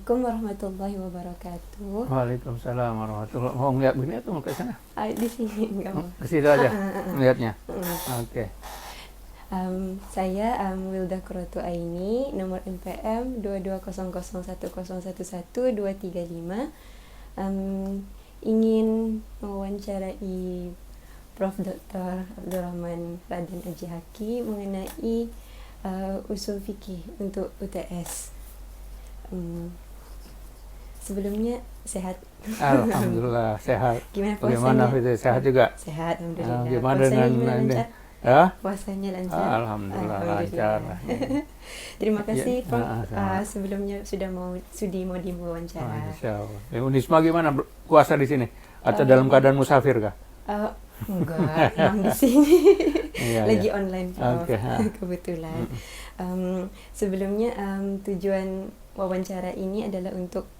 Assalamualaikum warahmatullahi wabarakatuh. Waalaikumsalam warahmatullahi wabarakatuh. Mau ngeliat begini atau mau ke sana? Di sini enggak mau. Ke situ aja lihatnya. Oke. Saya Wilda Qurratu Aini, nomor NPM 220010111235. Ingin mewawancarai Prof. Dr. Abdurrahman Raden Aji Haki mengenai usul fikih untuk UTS. Sebelumnya sehat. Alhamdulillah sehat. Bagaimana itu sehat juga? Sehat, alhamdulillah. Gimana Puasanya dengan lancar? Ya? Puasanya lancar. Alhamdulillah lancar. Terima kasih Prof. sama. Sebelumnya sudi mau diwawancara. Insya Allah. Unisma gimana puasa di sini? Atau dalam keadaan musafir kah? Enggak, emang di sini lagi online Prof. Okay. Kebetulan. Sebelumnya tujuan wawancara ini adalah untuk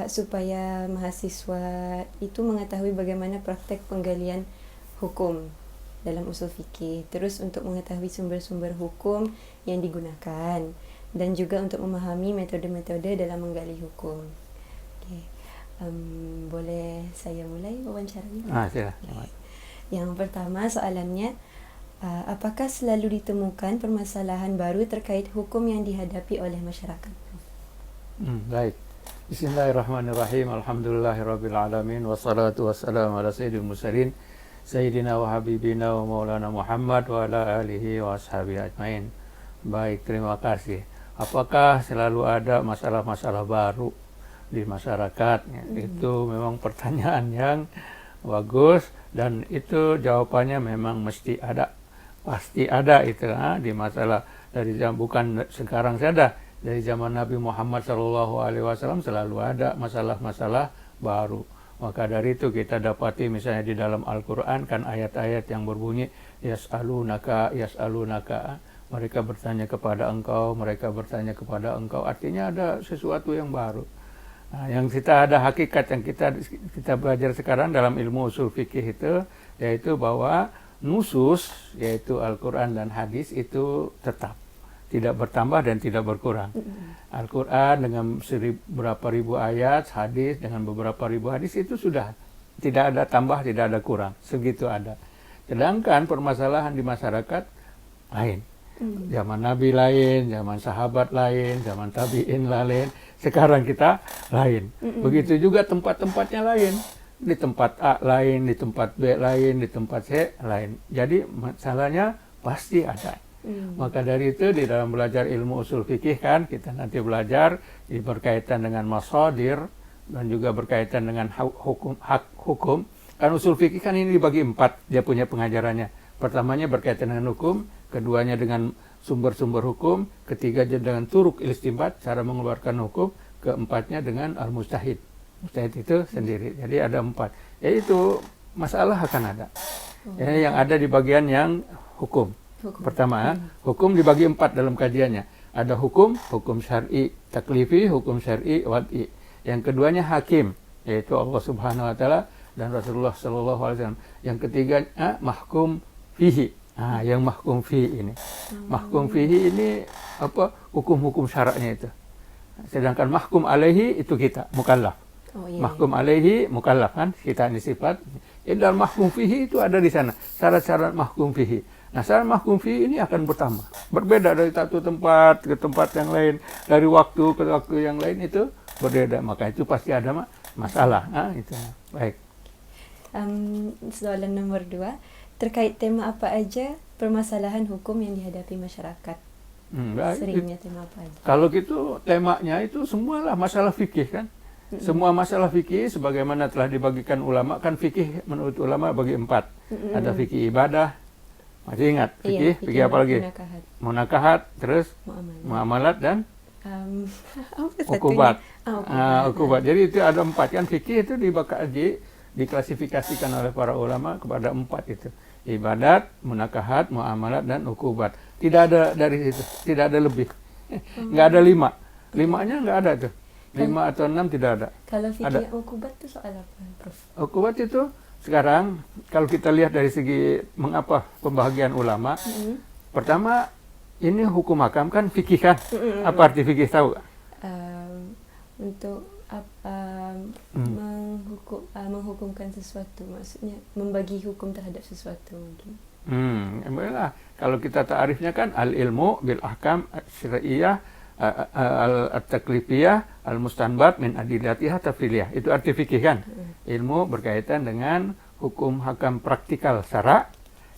supaya mahasiswa itu mengetahui bagaimana praktek penggalian hukum dalam usul fikih, terus untuk mengetahui sumber-sumber hukum yang digunakan, dan juga untuk memahami metode-metode dalam menggali hukum. Oke. Boleh saya mulai wawancaranya? Silakan. Yang pertama soalannya, apakah selalu ditemukan permasalahan baru terkait hukum yang dihadapi oleh masyarakat? Baik. Bismillahirrahmanirrahim. Alhamdulillahirabbil alamin wassalatu wassalamu ala sayyidil mursalin sayyidina wa habibina wa maulana Muhammad wa ala alihi wa ashabihi ajmain. Baik, terima kasih. Apakah selalu ada masalah-masalah baru di masyarakat? Itu memang pertanyaan yang bagus, dan itu jawabannya memang mesti ada, pasti ada itu di masalah dari bukan sekarang saja, dari zaman Nabi Muhammad SAW selalu ada masalah-masalah baru. Maka dari itu kita dapati misalnya di dalam Al-Quran kan ayat-ayat yang berbunyi yas'alunaka, mereka bertanya kepada engkau, artinya ada sesuatu yang baru. Nah, yang kita ada hakikat yang kita belajar sekarang dalam ilmu usul fikih itu, yaitu bahwa nusus, yaitu Al-Quran dan hadis itu tetap tidak bertambah dan tidak berkurang. Al-Quran dengan berapa ribu ayat, hadis dengan beberapa ribu hadis itu sudah tidak ada tambah, tidak ada kurang, segitu ada. Sedangkan permasalahan di masyarakat lain. Zaman Nabi lain, zaman sahabat lain, zaman tabi'in lain, sekarang kita lain. Begitu juga tempat-tempatnya lain. Di tempat A lain, di tempat B lain, di tempat C lain. Jadi masalahnya pasti ada. Maka dari itu di dalam belajar ilmu usul fikih kan kita nanti belajar berkaitan dengan masadir dan juga berkaitan dengan hak hukum. Kan usul fikih kan ini dibagi 4, dia punya pengajarannya. Pertamanya berkaitan dengan hukum, keduanya dengan sumber-sumber hukum, ketiganya dengan turuk istinbat, cara mengeluarkan hukum, keempatnya dengan al-mustahid. Mustahid itu sendiri. Jadi ada 4. Yaitu masalah akan ada. Yang ada di bagian yang hukum. Pertama, hukum dibagi 4 dalam kajiannya. Ada hukum syar'i taklifi, hukum syar'i wad'i. Yang keduanya hakim, yaitu Allah Subhanahu wa taala dan Rasulullah sallallahu alaihi wasallam. Yang ketiganya mahkum fihi. Yang mahkum fihi ini. Mahkum fihi ini hukum-hukum syaraknya itu. Sedangkan mahkum alaihi itu kita, mukallaf. Mahkum alaihi mukallaf kan, kita ini sifat. Dan mahkum fihi itu ada di sana. Syarat-syarat mahkum fihi. Nah, syarat mahkum fihi ini akan bertambah. Berbeda dari satu tempat ke tempat yang lain, dari waktu ke waktu yang lain itu berbeda. Maka itu pasti ada masalah. Itu. Baik. Soalan nomor 2, terkait tema apa aja permasalahan hukum yang dihadapi masyarakat? Seringnya tema apa aja? Kalau gitu temanya itu semualah masalah fikih kan. Semua masalah fikih sebagaimana telah dibagikan ulama kan, fikih menurut ulama bagi 4. Ada fikih ibadah, masih ingat fikih apa lagi? Munakahat, terus muamalat dan ukubat. Ukubat. Jadi itu ada 4 kan, fikih itu diklasifikasikan oleh para ulama kepada 4 itu. Ibadat, munakahat, muamalat dan ukubat. Tidak ada dari situ, tidak ada lebih. Enggak ada 5. 5-nya enggak ada tuh. 5 atau 6 tidak ada. Kalau fikih ukubat itu soal apa, Prof? Ukubat itu sekarang kalau kita lihat dari segi mengapa pembagian ulama, pertama ini hukum hakam kan fikih kan. Apa arti fikih tahu? untuk menghukumkan sesuatu, maksudnya membagi hukum terhadap sesuatu mungkin. Baiklah. Kalau kita ta'arifnya kan al-ilmu bil ahkam syar'iyyah al-taklifiyah al-mustanbat min adillatihah tafsiliyah. Itu arti fikih kan? Ilmu berkaitan dengan hukum hakam praktikal syara'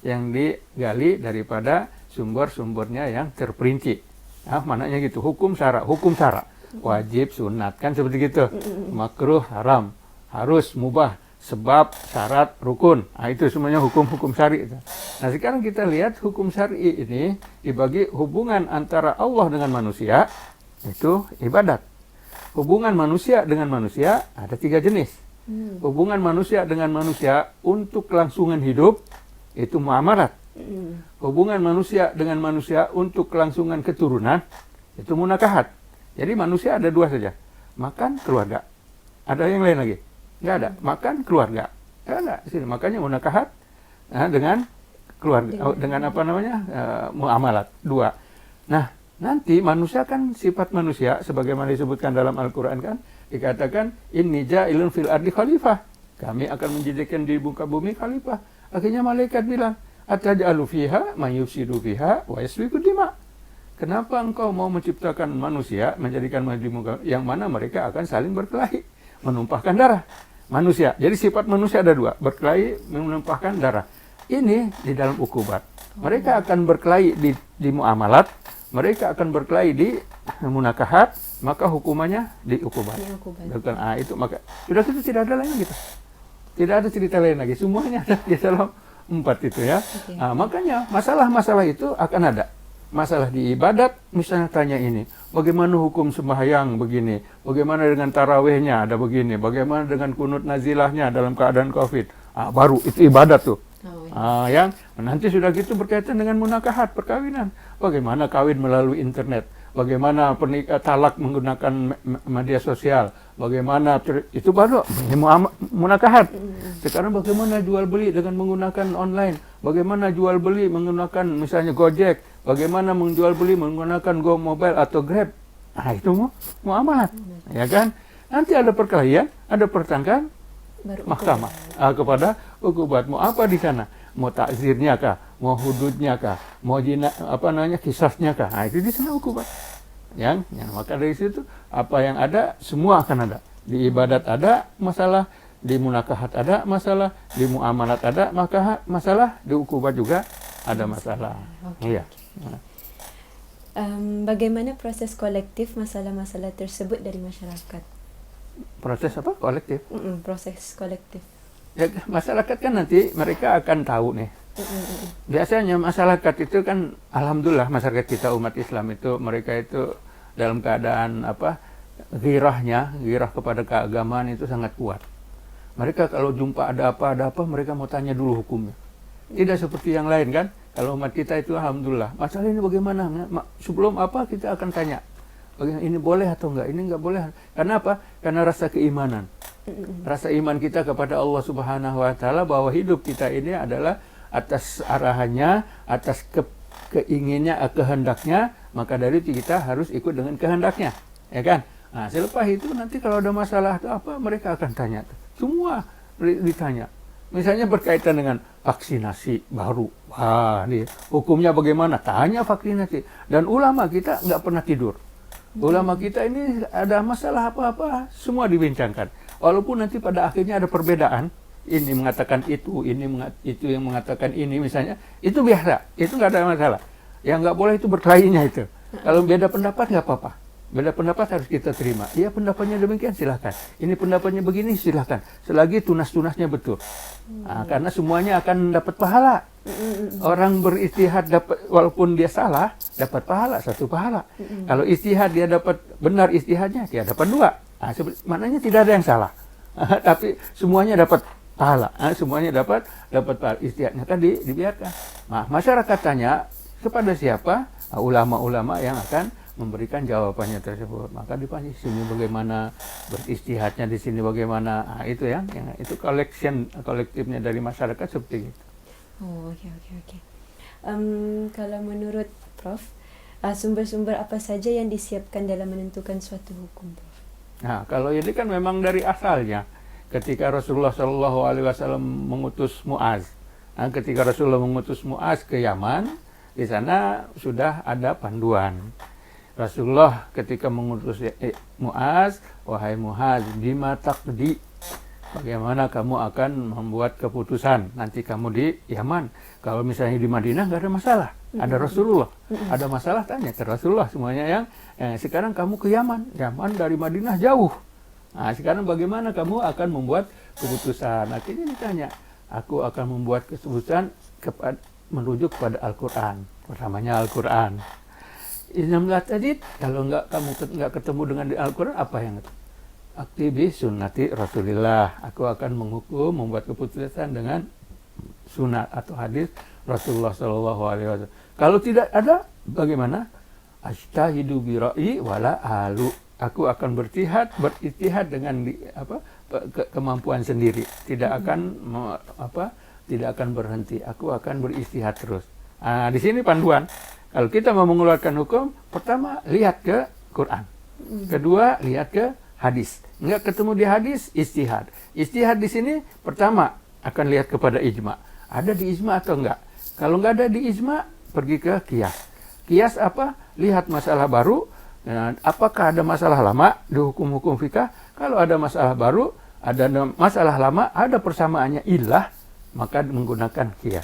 yang digali daripada sumber-sumbernya yang terperinci. Nah, maknanya gitu, hukum syara, wajib, sunat, kan seperti gitu. Makruh, haram, harus, mubah, sebab, syarat, rukun. Nah, itu semuanya hukum-hukum syari. Nah, sekarang kita lihat hukum syari ini dibagi hubungan antara Allah dengan manusia, itu ibadat. Hubungan manusia dengan manusia ada 3 jenis. Hubungan manusia dengan manusia untuk kelangsungan hidup, itu muamalat. Hubungan manusia dengan manusia untuk kelangsungan keturunan, itu munakahat. Jadi manusia ada 2 saja, makan, keluarga. Ada yang lain lagi? Nggak ada. Makan, keluarga. Nggak ada. Sini. Makanya munakahat dengan keluarga, dengan apa namanya, muamalat. 2. Nah, nanti manusia kan sifat manusia, sebagaimana disebutkan dalam Al-Quran kan, dikatakan, inni ja'ilun fil ardi khalifah. Kami akan menjadikan di muka bumi khalifah. Akhirnya malaikat bilang, ataj'alu fiha man yufsidu fiha wa yasfiku dima. Kenapa engkau mau menciptakan manusia, menjadikan di muka yang mana mereka akan saling berkelahi, menumpahkan darah manusia. Jadi sifat manusia ada 2, berkelahi, menumpahkan darah. Ini di dalam ukubat. Mereka akan berkelahi di muamalat, mereka akan berkelahi di munakahat, maka hukumannya di ukubat. Itu maka sudah itu tidak ada lain gitu. Tidak ada cerita lain lagi. Semuanya ada di dalam 4 itu ya. Okay. Nah, makanya masalah-masalah itu akan ada. Masalah di ibadat, misalnya tanya ini, bagaimana hukum sembahyang begini, bagaimana dengan tarawihnya ada begini, bagaimana dengan kunut nazilahnya dalam keadaan COVID, baru itu ibadat tuh. Yang nanti sudah gitu berkaitan dengan munakahat, perkawinan, bagaimana kawin melalui internet, bagaimana talak menggunakan media sosial, bagaimana itu baru munakahat. Sekarang bagaimana jual beli dengan menggunakan online, bagaimana jual beli menggunakan misalnya Gojek, bagaimana menjual beli menggunakan Go Mobile atau Grab. Nah, itu muamalat, ya kan? Nanti ada perkelahian, ada pertengkaran, mahkamah kepada ukubat. Mau apa di sana? Mau takzirnya kah? Mau hududnya kah? Mau kisasnya kah? Nah, itu di sana ukubat. Yang maka dari situ apa yang ada semua akan ada. Di ibadat ada masalah, di munakahat ada masalah, di muamalat ada masalah, di ukubat juga ada masalah. Okay. Iya. Bagaimana proses kolektif masalah-masalah tersebut dari masyarakat? Proses apa? Kolektif? Proses kolektif. Ya, masyarakat kan nanti mereka akan tahu nih. Biasanya masyarakat itu kan, alhamdulillah masyarakat kita umat Islam itu, mereka itu dalam keadaan girah kepada keagamaan itu sangat kuat. Mereka kalau jumpa ada apa, mereka mau tanya dulu hukumnya. Tidak seperti yang lain kan. Kalau umat kita itu alhamdulillah, masalah ini bagaimana? Sebelum apa kita akan tanya, bagaimana ini boleh atau enggak, ini enggak boleh. Karena apa? Karena rasa keimanan. Rasa iman kita kepada Allah Subhanahu wa taala bahwa hidup kita ini adalah atas arahannya, atas keinginannya, kehendaknya, maka dari itu kita harus ikut dengan kehendaknya, ya kan? Nah, selepas itu nanti kalau ada masalah atau apa, mereka akan tanya. Semua ditanya. Misalnya berkaitan dengan vaksinasi baru, hukumnya bagaimana? Tanya vaksinasi. Dan ulama kita nggak pernah tidur. Ulama kita ini ada masalah apa-apa, semua dibincangkan. Walaupun nanti pada akhirnya ada perbedaan, ini mengatakan itu yang mengatakan ini misalnya, itu biasa, itu nggak ada masalah. Yang nggak boleh itu berkelahinya itu. Kalau beda pendapat nggak apa-apa. Beda pendapat harus kita terima. Iya, pendapatnya demikian, silahkan. Ini pendapatnya begini, silahkan. Selagi tunas-tunasnya betul. Nah, karena semuanya akan dapat pahala. Orang beristihad dapat, walaupun dia salah, dapat pahala, 1 pahala. Kalau istihad dia dapat benar istihadnya, dia dapat 2. Nah, maknanya tidak ada yang salah. Tapi semuanya dapat pahala. Semuanya dapat pahala. Istihadnya kan dibiarkan. Nah, masyarakat tanya kepada siapa? Ulama-ulama yang akan memberikan jawabannya tersebut. Maka dipanggil sini bagaimana, beristihadnya di sini bagaimana. Nah, itu yang itu kolektifnya dari masyarakat seperti itu. Oh, oke. Kalau menurut Prof, sumber-sumber apa saja yang disiapkan dalam menentukan suatu hukum, Prof? Nah, kalau ini kan memang dari asalnya. Ketika Rasulullah Shallallahu Alaihi Wasallam mengutus Muaz, nah, ketika Rasulullah mengutus Muaz ke Yaman, di sana sudah ada panduan. Rasulullah ketika mengutus Muaz, wahai Muaz, bima taqdi, bagaimana kamu akan membuat keputusan nanti kamu di Yaman. Kalau misalnya di Madinah nggak ada masalah, ada Rasulullah. Ada masalah tanya ke Rasulullah semuanya yang sekarang kamu ke Yaman. Yaman dari Madinah jauh. Nah, sekarang bagaimana kamu akan membuat keputusan? Akhirnya ditanya, aku akan membuat keputusan merujuk kepada Al-Quran. Pertamanya Al-Quran. Innamla tadid, kalau kamu nggak ketemu dengan di Al-Quran, apa yang aktivis sunnati Rasulillah. Aku akan menghukum, membuat keputusan dengan sunat atau hadis Rasulullah Shallallahu Alaihi Wasallam. Kalau tidak ada, bagaimana? Ajtahidu birai wala alu. Aku akan beristihad dengan kemampuan sendiri. Tidak akan berhenti. Aku akan beristihad terus. Nah, di sini panduan. Kalau kita mau mengeluarkan hukum, pertama lihat ke Quran. Kedua lihat ke hadis. Enggak ketemu di hadis, istihad. Istihad di sini pertama akan lihat kepada ijma. Ada di ijma atau enggak? Kalau enggak ada di ijma, pergi ke qiyas. Qiyas apa? Lihat masalah baru. Apakah ada masalah lama di hukum-hukum fikah? Kalau ada masalah baru, ada masalah lama, ada persamaannya ilah, maka menggunakan qiyas.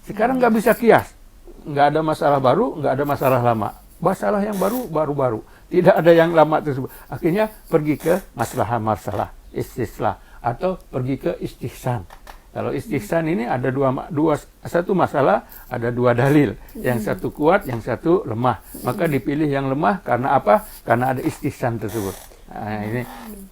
Sekarang nggak bisa qiyas. Nggak ada masalah baru, nggak ada masalah lama. Masalah yang baru. Tidak ada yang lama tersebut. Akhirnya pergi ke masalah istislah atau pergi ke istihsan. Kalau istihsan ini ada satu masalah, ada dua dalil. Yang satu kuat, yang satu lemah. Maka dipilih yang lemah karena apa? Karena ada istihsan tersebut. Nah, ini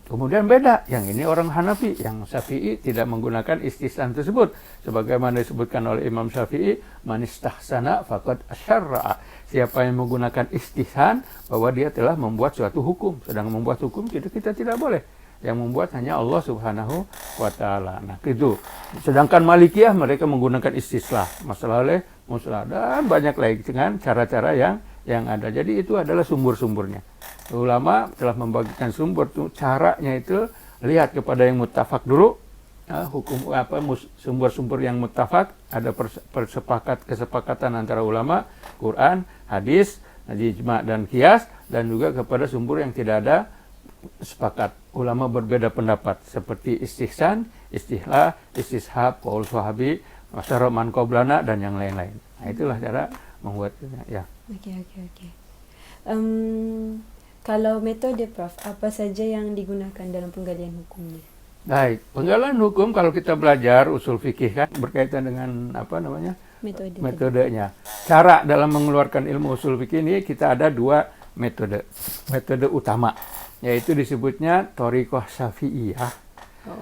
kemudian beda. Yang ini orang Hanafi, yang Syafi'i tidak menggunakan istihsan tersebut. Sebagaimana disebutkan oleh Imam Syafi'i, man istahsana faqad asyarra'a. Siapa yang menggunakan istihsan, bahwa dia telah membuat suatu hukum. Sedang membuat hukum kita tidak boleh. Yang membuat hanya Allah Subhanahu wa Ta'ala. Nah, itu. Sedangkan Malikiyah mereka menggunakan istislah, masalah dan banyak lagi dengan cara-cara yang ada. Jadi itu adalah sumber-sumbernya. Ulama telah membagikan sumber itu, caranya itu lihat kepada yang muttafaq dulu. Sumber-sumber yang muttafaq, ada kesepakatan antara ulama, Quran, hadis, ijma dan qiyas, dan juga kepada sumber yang tidak ada sepakat. Ulama berbeda pendapat seperti istihsan, istihlah, istishab, qaul sahabi, masyarakat man qablana dan yang lain-lain. Nah, itulah cara membuatnya, ya. Okey. Kalau metode Prof, apa saja yang digunakan dalam penggalian hukumnya? Baik, penggalian hukum kalau kita belajar usul fikih kan berkaitan dengan metodenya. Cara dalam mengeluarkan ilmu usul fikih ini kita ada dua metode utama, yaitu disebutnya thariqah Syafi'iyah.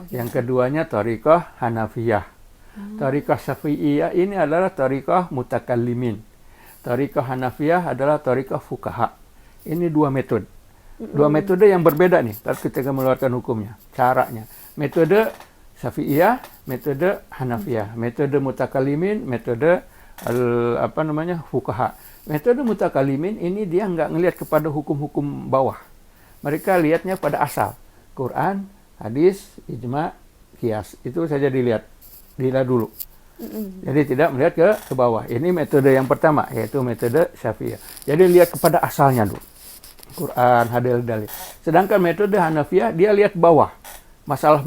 Yang keduanya thariqah Hanafiyah. Thariqah Syafi'iyah ini adalah thariqah mutakallimin. Thariqah Hanafiyah adalah thariqah fuqaha. Ini dua metode. Dua metode yang berbeda nih ketika mengeluarkan hukumnya, caranya. Metode Syafi'iyah, metode Hanafiyah. Metode mutakallimin, metode fuqaha. Metode mutakallimin ini dia nggak ngelihat kepada hukum-hukum bawah. Mereka lihatnya pada asal. Quran, hadis, ijma, qiyas. Itu saja dilihat dulu. Jadi tidak melihat ke bawah. Ini metode yang pertama, yaitu metode Syafi'iyah. Jadi lihat kepada asalnya dulu. Quran, hadis, dalil. Sedangkan metode Hanafiyah dia lihat bawah. Masalah,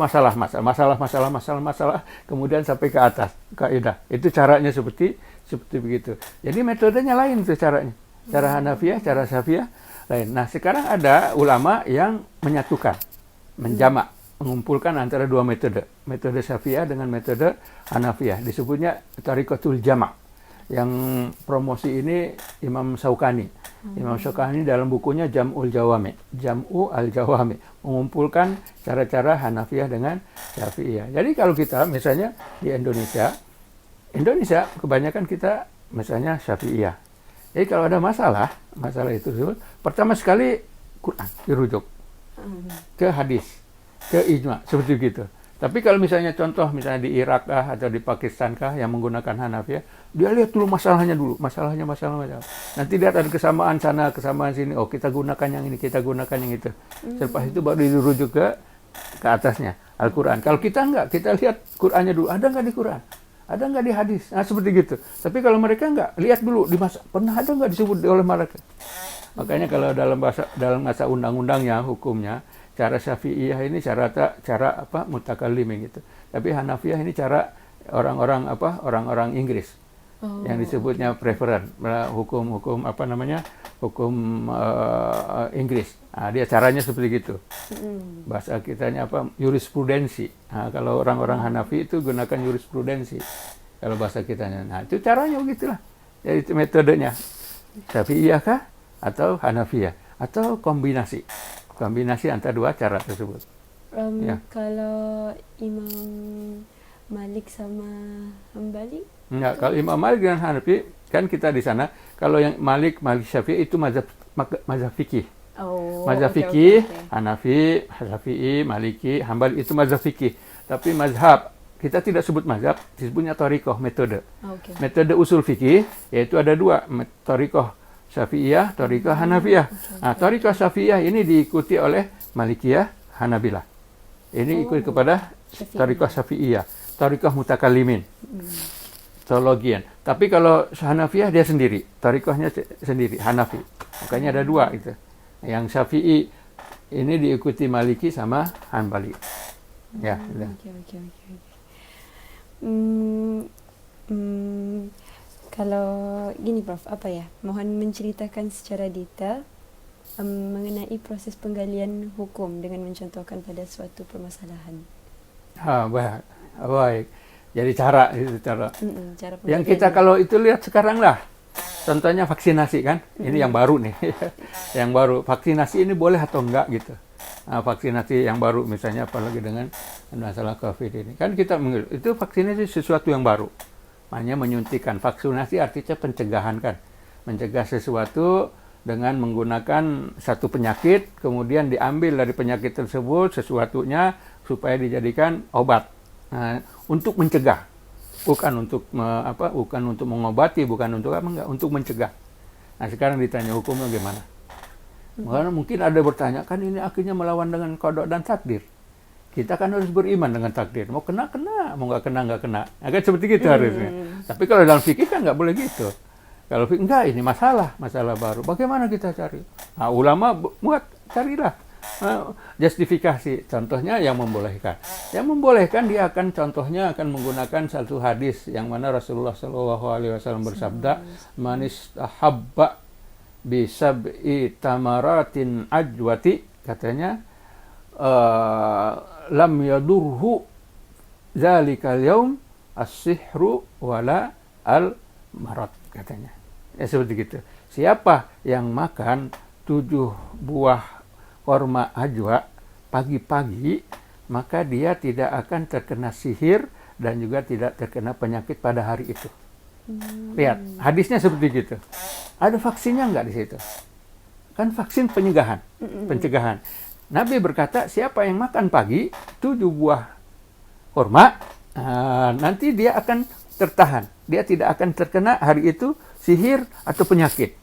kemudian sampai ke atas, kaidah. Itu caranya seperti begitu. Jadi metodenya lain tuh caranya. Cara Hanafiyah, cara Syafi'iyah lain. Nah, sekarang ada ulama yang menyatukan, menjamak, mengumpulkan antara dua metode. Metode Syafi'iyah dengan metode Hanafiyah. Disebutnya thariqatul jama'. Yang promosi ini Imam Syaukani. Imam Syaukani dalam bukunya Jam'ul Jawami, mengumpulkan cara-cara Hanafiyah dengan Syafi'iyah. Jadi kalau kita misalnya di Indonesia kebanyakan kita misalnya Syafi'iyah. Jadi kalau ada masalah itu pertama sekali Quran dirujuk ke hadis, ke ijma, seperti begitu. Tapi kalau misalnya contoh misalnya di Irak kah atau di Pakistan kah yang menggunakan Hanafiyah, dia lihat dulu masalahnya dulu, masalah. Nanti lihat ada kesamaan sana, kesamaan sini. Oh, kita gunakan yang ini, kita gunakan yang itu. Selepas itu baru dirujuk ke atasnya Al-Quran. Kalau kita enggak, kita lihat Qurannya dulu. Ada enggak di Quran? Ada enggak di hadis? Nah, seperti gitu. Tapi kalau mereka enggak, lihat dulu pernah ada enggak disebut oleh mereka. Makanya kalau dalam masa undang-undangnya, hukumnya, cara Syafi'iyah ini cara apa mutakallimin gitu. Tapi Hanafiyah ini cara orang-orang Inggris. Yang disebutnya preferen, hukum hukum Inggris. Nah, dia caranya seperti gitu. Bahasa kitanya jurisprudensi. Nah, kalau orang-orang Hanafi itu gunakan jurisprudensi. Kalau bahasa kitanya. Nah, itu caranya begitulah. Jadi itu metodenya. Syafi'iyah kah atau Hanafiyah atau kombinasi antara dua cara tersebut. Kalau Imam Malik sama Hambali? Enggak, kalau Imam Malik dan Hanafi kan kita di sana. Kalau yang Malik Syafi'i itu mazhab fikih. Mazhab fikih, Hanafi, Syafi'i, Maliki, Hambali itu mazhab fikih. Tapi mazhab kita tidak sebut mazhab, disebutnya thariqah, metode. Metode usul fikih yaitu ada dua, thariqah Syafi'iyah, thariqah Hanafiyah. Nah, thariqah Syafi'iyah ini diikuti oleh Malikiyah, Hanabilah. Ini ikut kepada thariqah Syafi'iyah, thariqah mutakallimin, teologian. Tapi kalau Hanafiyah dia sendiri, thariqahnya sendiri, Hanafi. Makanya ada dua itu. Yang Syafi'i ini diikuti Maliki sama Hanbali. Ya, Oke. Kalau gini Prof, mohon menceritakan secara detail mengenai proses penggalian hukum dengan mencontohkan pada suatu permasalahan. Baik. Jadi cara yang kita kalau itu lihat sekarang lah. Contohnya vaksinasi kan. Ini yang baru nih. Yang baru. Vaksinasi ini boleh atau enggak gitu. Nah, vaksinasi yang baru misalnya apalagi dengan masalah COVID ini. Kan kita itu vaksinasi sesuatu yang baru. Hanya menyuntikkan. Vaksinasi artinya pencegahan kan. Mencegah sesuatu dengan menggunakan satu penyakit, kemudian diambil dari penyakit tersebut sesuatunya supaya dijadikan obat. Nah, untuk mencegah. Bukan untuk mengobati, bukan untuk apa, enggak, untuk mencegah. Nah, sekarang ditanya hukumnya gimana? Karena mungkin ada bertanya, kan ini akhirnya melawan dengan qada dan takdir. Kita kan harus beriman dengan takdir. Mau kena, mau nggak kena. Nah, kan seperti gitu harusnya. Tapi kalau dalam fikih kan nggak boleh gitu. Kalau fikih, enggak, ini masalah baru. Bagaimana kita cari? Nah, ulama carilah justifikasi. Contohnya yang membolehkan. Yang membolehkan dia akan contohnya akan menggunakan satu hadis yang mana Rasulullah SAW bersabda, "Manis habba bi sab'i tamaratin ajwati," katanya, lam yadurhu zalikal yaum as-sihru wala al-marad, katanya. Ya seperti gitu. Siapa yang makan 7 buah korma ajwa pagi-pagi, maka dia tidak akan terkena sihir dan juga tidak terkena penyakit pada hari itu. Lihat, hadisnya seperti gitu. Ada vaksinnya enggak di situ? Kan vaksin pencegahan. Nabi berkata, siapa yang makan pagi 7 buah kurma, nanti dia akan tertahan. Dia tidak akan terkena hari itu sihir atau penyakit.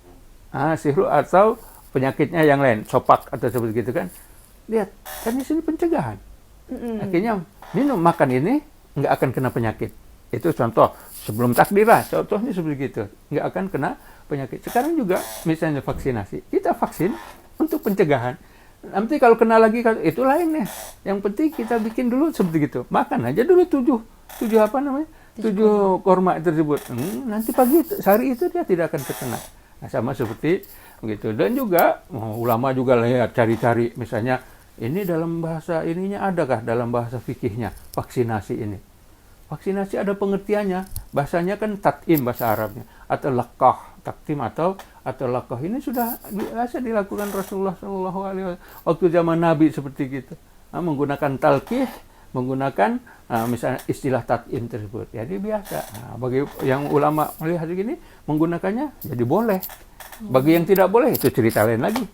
Sihir atau penyakitnya yang lain, sopak atau seperti itu kan. Lihat, kan di sini pencegahan. Akhirnya minum makan ini nggak akan kena penyakit. Itu contoh. Sebelum takdir lah, contohnya seperti itu. Nggak akan kena penyakit. Sekarang juga misalnya vaksinasi. Kita vaksin untuk pencegahan. Nanti kalau kena lagi, itu lainnya. Yang penting kita bikin dulu seperti itu. Makan aja dulu 7 korma tersebut. Nanti pagi, sehari itu dia tidak akan terkena. Nah, sama seperti begitu. Dan juga, ulama juga lihat, cari-cari. Misalnya, ini dalam bahasa ininya adakah dalam bahasa fikihnya, vaksinasi ini. Vaksinasi ada pengertiannya. Bahasanya kan tat'im bahasa Arabnya. Atau lakah. Taktim atau lakah ini sudah biasa dilakukan Rasulullah SAW waktu zaman Nabi seperti gitu, menggunakan talqih, menggunakan misalnya istilah tat'im tersebut. Jadi biasa. Bagi yang ulama melihat begini menggunakannya jadi boleh. Bagi yang tidak boleh itu cerita lain lagi.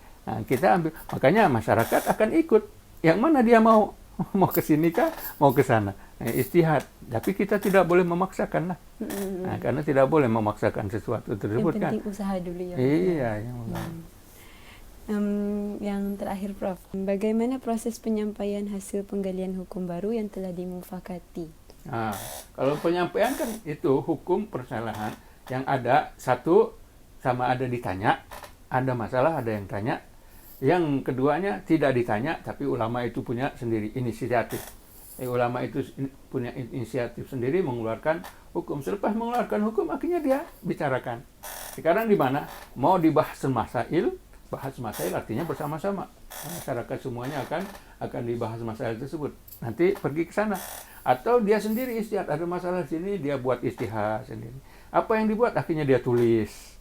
Kita ambil, makanya masyarakat akan ikut yang mana dia mau. mau ke sini kah, mau ke sana. Ijtihad. Tapi kita tidak boleh memaksakan lah. Nah, karena tidak boleh memaksakan sesuatu tersebut kan. Yang penting usaha dulu ya. Iya, Yang terakhir Prof, bagaimana proses penyampaian hasil penggalian hukum baru yang telah dimufakati? Nah, kalau penyampaian kan itu hukum persalahan yang ada satu sama ada ditanya, ada masalah, ada yang tanya. Yang keduanya tidak ditanya, tapi ulama itu punya sendiri inisiatif. Ulama itu punya inisiatif sendiri mengeluarkan hukum. Selepas mengeluarkan hukum, akhirnya dia bicarakan. Sekarang di mana? Mau dibahas masail, bahas masail artinya bersama-sama. Masyarakat semuanya akan dibahas masail tersebut. Nanti pergi ke sana. Atau dia sendiri istihad, ada masalah di sini, dia buat istihad sendiri. Apa yang dibuat, akhirnya dia tulis.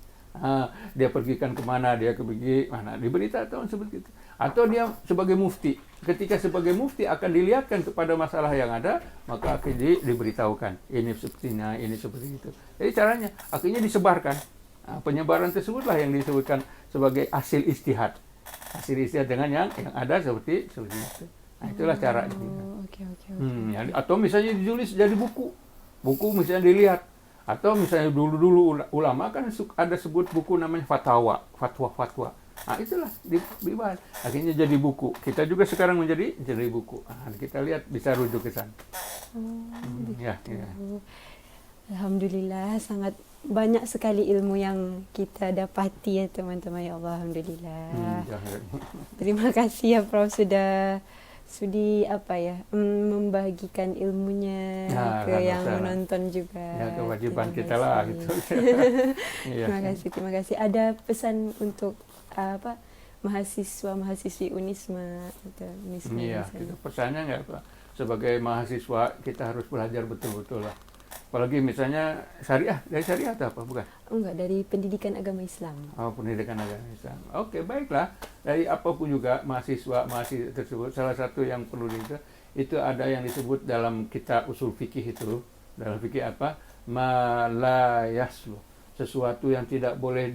Dia pergikan kemana, dia pergi mana, diberita atau seperti itu. Atau dia sebagai mufti, ketika sebagai mufti akan dilihatkan kepada masalah yang ada, maka akan diberitahukan ini sepertinya, ini seperti itu. Jadi caranya akhirnya disebarkan. Penyebaran tersebutlah yang disebutkan sebagai hasil istihad. Hasil istihad dengan yang ada seperti itu. Nah, itulah caranya. Okay. Atau misalnya ditulis jadi buku misalnya dilihat. Atau misalnya dulu ulama kan ada sebut buku namanya fatwa. Nah, itulah dibahas. Akhirnya jadi buku. Kita juga sekarang jadi buku. Nah, kita lihat bisa rujuk ke sana. Ya. Alhamdulillah, sangat banyak sekali ilmu yang kita dapati ya teman-teman, ya Allah, alhamdulillah. Terima kasih ya Prof sudi membagikan ilmunya ke yang menonton juga. Ya, kewajiban kita lah gitu. Terima kasih. Ada pesan untuk mahasiswa-mahasiswi Unisma atau Unisma? Iya, itu pesannya nggak apa. Sebagai mahasiswa kita harus belajar betul-betul lah. Apalagi misalnya dari syariah atau apa, bukan? Enggak, dari pendidikan agama Islam. Oh, pendidikan agama Islam. Oke, baiklah. Dari apapun juga mahasiswa tersebut, salah satu yang perlu itu ada yang disebut dalam kitab usul fikih itu. Dalam fikih apa? Ma la yaslu. Sesuatu yang tidak boleh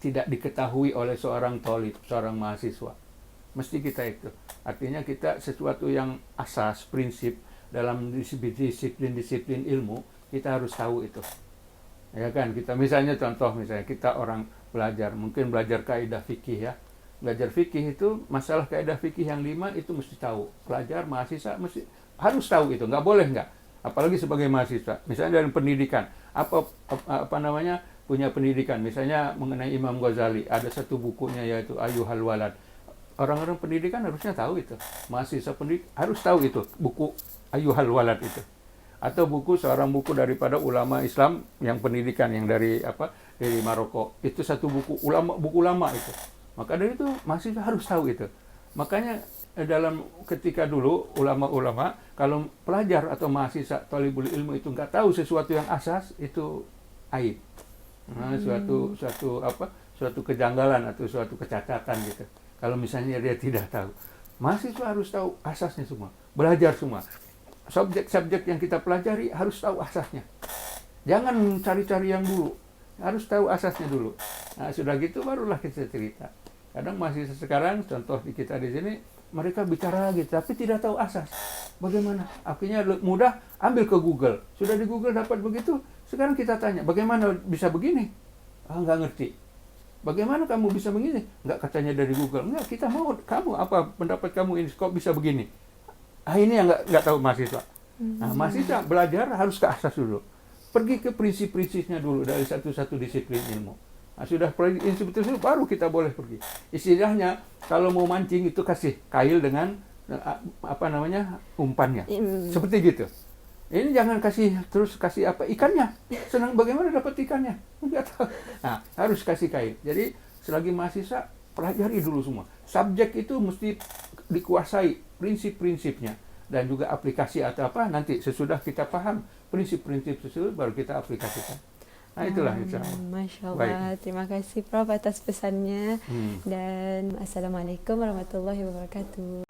tidak diketahui oleh seorang thalib, seorang mahasiswa. Mesti kita itu. Artinya kita sesuatu yang asas, prinsip dalam disiplin ilmu, kita harus tahu itu. Ya kan, kita misalnya kita orang mungkin belajar kaidah fikih ya. Belajar fikih itu masalah kaidah fikih yang 5 itu mesti tahu. Pelajar mahasiswa harus tahu itu, nggak boleh nggak. Apalagi sebagai mahasiswa. Misalnya dalam pendidikan, punya pendidikan, misalnya mengenai Imam Ghazali, ada satu bukunya yaitu Ayyuhal Walad. Orang-orang pendidikan harusnya tahu itu. Mahasiswa pendidik harus tahu itu, buku Ayyuhal Walad itu. Atau seorang buku daripada ulama Islam yang pendidikan yang dari Maroko. Itu satu buku lama itu. Maka dari itu mahasiswa harus tahu itu. Makanya ketika dulu ulama-ulama kalau pelajar atau mahasiswa thalibul ilmu itu nggak tahu sesuatu yang asas, itu aib. Nah, suatu kejanggalan atau suatu kecacatan gitu. Kalau misalnya dia tidak tahu. Mahasiswa harus tahu asasnya semua, belajar semua. Subjek-subjek yang kita pelajari harus tahu asasnya. Jangan cari-cari yang dulu, harus tahu asasnya dulu. Nah, sudah gitu barulah kita cerita. Kadang mahasiswa sekarang, contoh di kita di sini, mereka bicara lagi, tapi tidak tahu asas. Bagaimana? Akhirnya mudah, ambil ke Google. Sudah di Google dapat begitu, sekarang kita tanya, bagaimana bisa begini? Nggak ngerti. Bagaimana kamu bisa begini? Nggak, katanya dari Google. Nggak, kita mau, kamu apa pendapat kamu ini, kok bisa begini? Ini yang nggak tahu mahasiswa. Nah, mahasiswa belajar harus ke asas dulu. Pergi ke prinsip-prinsipnya dulu dari satu-satu disiplin ilmu. Nah, sudah prinsip itu baru kita boleh pergi. Istilahnya kalau mau mancing itu kasih kail dengan umpannya. Seperti gitu. Ini jangan kasih ikannya. Senang bagaimana dapat ikannya? Enggak tahu. Nah, harus kasih kail. Jadi selagi mahasiswa pelajari dulu semua. Subjek itu mesti dikuasai prinsip-prinsipnya dan juga aplikasi atau nanti sesudah kita paham prinsip-prinsip tersebut baru kita aplikasikan. Nah, itulah insyaallah. Masya Allah. Terima kasih Prof atas pesannya dan assalamualaikum warahmatullahi wabarakatuh.